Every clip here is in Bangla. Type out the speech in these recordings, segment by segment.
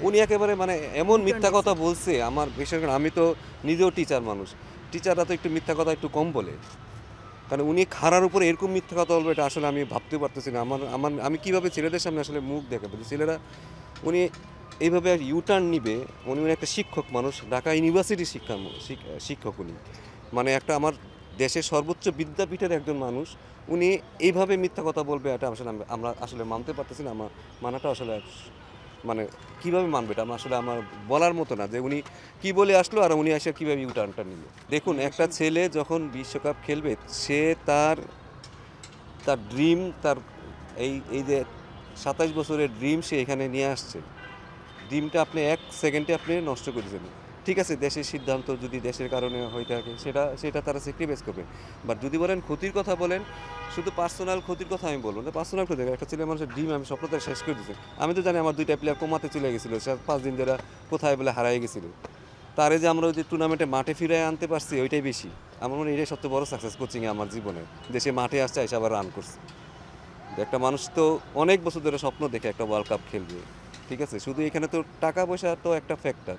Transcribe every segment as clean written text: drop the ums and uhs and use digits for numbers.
উনি একেবারে মানে এমন মিথ্যা কথা বলছে আমার বিশেষ করে আমি তো নিজেও টিচার মানুষ। টিচাররা তো একটু মিথ্যা কথা একটু কম বলে। কারণ উনি খাড়ার উপরে এরকম মিথ্যা কথা বলবে এটা আসলে আমি ভাবতেও পারতেছি না। আমার আমার আমি কিভাবে ছেলেদের সামনে আসলে মুখ দেখাবো? যে ছেলেরা উনি এইভাবে ইউটার্ন নিবে, উনি একটা শিক্ষক মানুষ, ঢাকা ইউনিভার্সিটির শিক্ষক উনি। মানে একটা আমার দেশের সর্বোচ্চ বিদ্যাপীঠের একজন মানুষ, উনি এইভাবে মিথ্যা কথা বলবে এটা আসলে আমরা আসলে মানতে পারতেছি না। মানাটা আসলে মানে কিভাবে মানবে এটা আসলে আমার বলার মতো না যে উনি কি বলে আসলো আর উনি এসে কিভাবে ইউটার্নটা নিল। দেখুন একটা ছেলে যখন বিশ্বকাপ খেলবে সে তার তার ড্রিম তার এই যে ২৭ বছরের ড্রিম সে এখানে নিয়ে আসছে। ড্রিমটা আপনি ১ সেকেন্ডে আপনি নষ্ট করে দিলেন। ঠিক আছে, দেশের সিদ্ধান্ত যদি দেশের কারণে হয়ে থাকে সেটা সেটা তারা স্যাক্রিফাইস করবে। বাট যদি বলেন ক্ষতির কথা বলেন, শুধু পার্সোনাল ক্ষতির কথা আমি বলব না। পার্সোনাল ক্ষতি একটা ছেলে মানুষের ড্রিম আমি স্বপ্নটা শেষ করে দিয়েছি। আমি তো জানি আমার ২ টা প্লেয়ার কোমাতে চলে গেছিল। সে ৫ দিন ধরে কোথায় বলে হারায় গেছিল। তারে যে আমরা ওই যে টুর্নামেন্টে মাঠে ফিরায় আনতে পারছি ওইটাই বেশি। আমার মনে হয় এটাই সবচেয়ে বড় সাকসেস কোচিংয়ে আমার জীবনে। দেশে মাঠে আসছে এসে আবার রান করছে। একটা মানুষ তো অনেক বছর ধরে স্বপ্ন দেখে একটা ওয়ার্ল্ড কাপ খেলবে। ঠিক আছে? শুধু এখানে তো টাকা পয়সা তো একটা ফ্যাক্টর।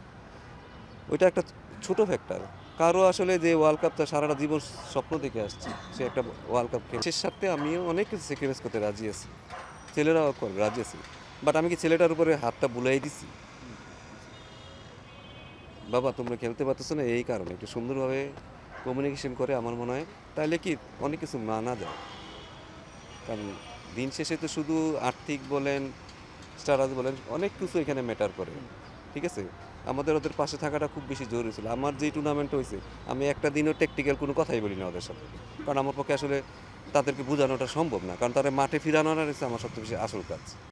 ওইটা একটা ছোট ফ্যাক্টর। কারো আসলে যে ওয়ার্ল্ড কাপটা সারাটা জীবন স্বপ্ন দেখে আসছে, সে একটা ওয়ার্ল্ড কাপ খেলে। শেষ স্বার্থে আমিও অনেক কিছু স্যাক্রিফাইস করতে রাজি আছি। ছেলেরাও করবে, রাজি আছে। বাট আমি কি ছেলেটার উপরে হাতটা বুলাই দিছি? বাবা তোমরা খেলতে পারতেছো না এই কারণে। একটু সুন্দরভাবে কমিউনিকেশন করে আমার মনে হয় তাইলে কি অনেক কিছু মানা যায়। কারণ দিন শেষে তো শুধু আর্থিক বলেন, স্ট্যাটাস বলেন অনেক কিছু এখানে ম্যাটার করে। ঠিক আছে? আমাদের ওদের পাশে থাকাটা খুব বেশি জরুরি ছিল। আমার যেই টুর্নামেন্ট হইছে, আমি একটা দিনও ট্যাকটিক্যাল কোনো কথাই বলি না ওদের সাথে। কারণ আমার পক্ষে আসলে তাদেরকে বোঝানোটা সম্ভব না। কারণ তাদের মাঠে ফিরানোটা হচ্ছে আমার সবচেয়ে বেশি আসল কাজ।